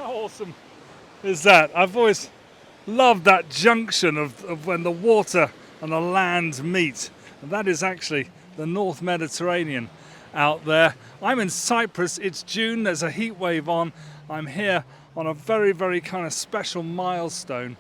How awesome is that? I've always loved that junction of when the water and the land meet. And that is actually the North Mediterranean out there. I'm in Cyprus, it's June, there's a heat wave on. I'm here on a very, very kind of special milestone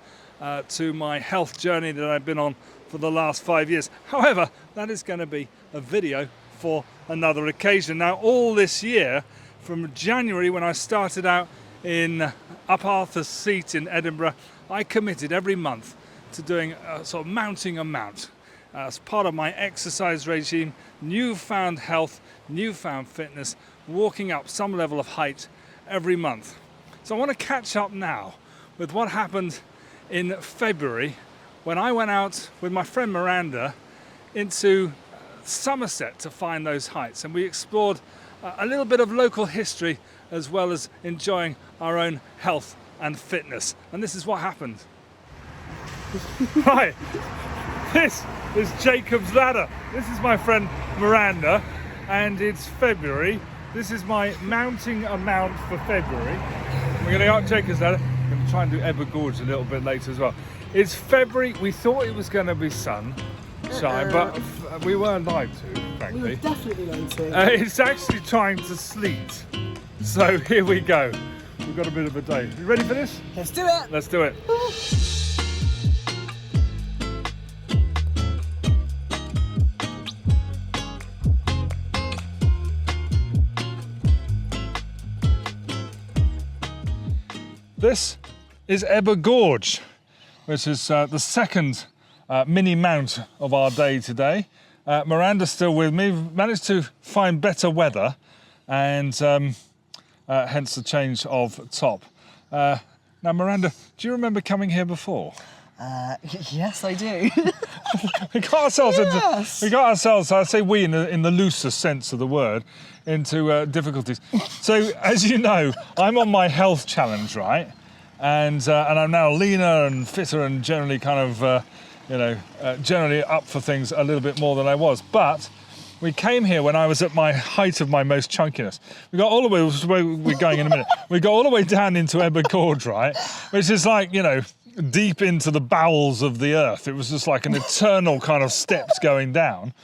to my health journey that I've been on for the last 5 years. However, that is going to be a video for another occasion. Now, all this year, from January when I started out in Up Arthur's Seat in Edinburgh, I committed every month to doing sort of mounting a mount as part of my exercise regime, newfound health, newfound fitness, walking up some level of height every month. So I want to catch up now with what happened in February when I went out with my friend Miranda into Somerset to find those heights, and we explored a little bit of local history as well as enjoying our own health and fitness. And this is what happened. Right, this is Jacob's Ladder. This is my friend Miranda, and it's February. This is my mounting a mount for February. We're going to go up Jacob's Ladder. I'm going to try and do Ebbw Gorge a little bit later as well. It's February. We thought it was going to be sunshine, but we weren't lied to, frankly. We were definitely lied to. It's actually trying to sleet. So here we go. We've got a bit of a day. You ready for this? Let's do it. Let's do it. This is Ebbw Gorge, which is the second mini mount of our day today. Miranda's still with me. We've managed to find better weather, and hence the change of top. Now, Miranda, do you remember coming here before? Yes, I do. We got ourselves, I say we in the loosest sense of the word, into difficulties. So, as you know, I'm on my health challenge, right? And I'm now leaner and fitter and generally kind of, generally up for things a little bit more than I was. But we came here when I was at my height of my most chunkiness. We got all the way, where we're going in a minute, we got all the way down into Ebbw Gorge, right? Which is like, deep into the bowels of the earth. It was just like an eternal kind of steps going down.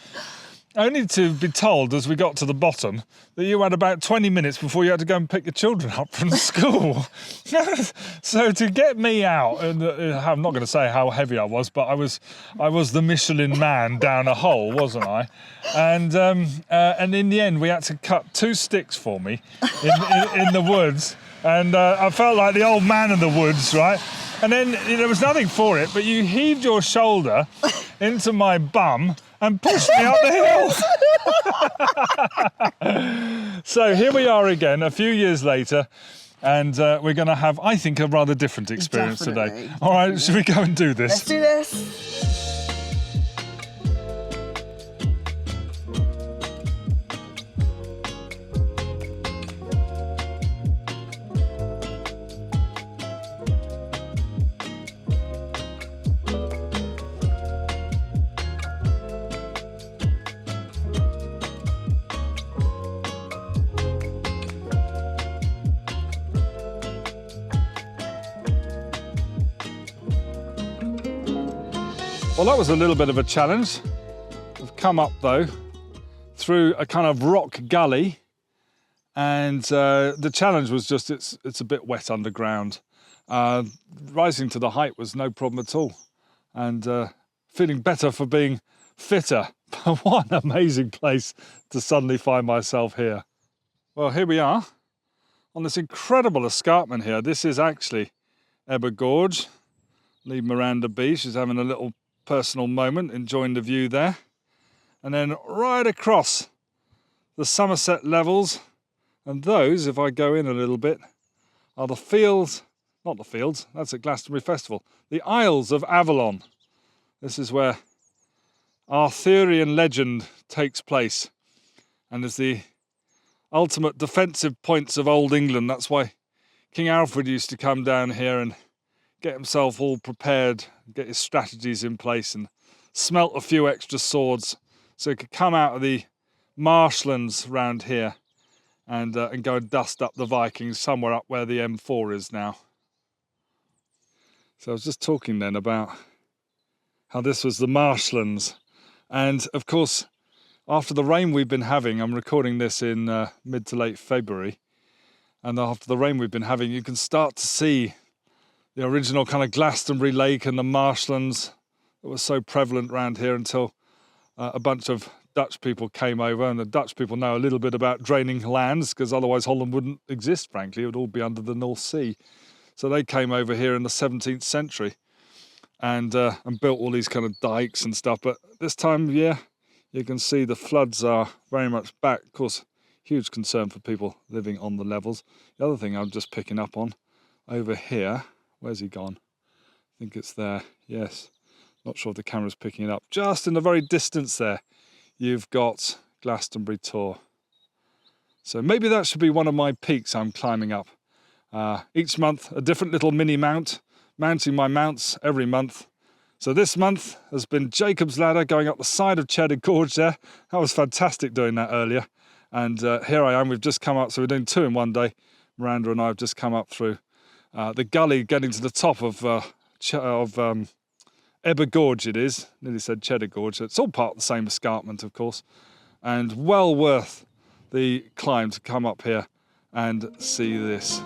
Only to be told as we got to the bottom that you had about 20 minutes before you had to go and pick your children up from school. So to get me out, and I'm not going to say how heavy I was, but I was the Michelin man down a hole, wasn't I? And in the end we had to cut 2 sticks for me in the woods, and I felt like the old man in the woods, right? And then there was nothing for it, but you heaved your shoulder into my bum and pushed me up the hill. So here we are again, a few years later, and we're going to have, I think, a rather different experience today. All right, should we go and do this? Let's do this. Well, that was a little bit of a challenge. We've come up, though, through a kind of rock gully, and the challenge was just it's a bit wet underground. Rising to the height was no problem at all, and feeling better for being fitter. But what an amazing place to suddenly find myself here. Well, here we are on this incredible escarpment here. This is actually Ebbw Gorge. Leave Miranda be. She's having a little personal moment, enjoying the view there. And then right across the Somerset levels, and those, if I go in a little bit, are the fields, not the fields, that's at Glastonbury Festival, the Isles of Avalon. This is where Arthurian legend takes place, and is the ultimate defensive points of Old England. That's why King Alfred used to come down here and get himself all prepared, get his strategies in place, and smelt a few extra swords so he could come out of the marshlands round here and go and dust up the Vikings somewhere up where the M4 is now. So I was just talking then about how this was the marshlands, and of course after the rain we've been having, I'm recording this in mid to late February, and after the rain we've been having, you can start to see the original kind of Glastonbury Lake and the marshlands that was so prevalent around here until a bunch of Dutch people came over, and the Dutch people know a little bit about draining lands, because otherwise Holland wouldn't exist, frankly. It would all be under the North Sea. So they came over here in the 17th century and built all these kind of dikes and stuff. But this time, yeah, you can see the floods are very much back. Of course, huge concern for people living on the levels. The other thing I'm just picking up on over here, where's he gone? I think it's there, yes. Not sure if the camera's picking it up. Just in the very distance there, you've got Glastonbury Tor. So maybe that should be one of my peaks I'm climbing up. Each month, a different little mini mount, mounting my mounts every month. So this month has been Jacob's Ladder, going up the side of Cheddar Gorge there. That was fantastic doing that earlier. And here I am, we've just come up, so we're doing 2 in one day. Miranda and I have just come up through the gully, getting to the top of Ebba Gorge it is. Nearly said Cheddar Gorge. It's all part of the same escarpment, of course. And well worth the climb to come up here and see this.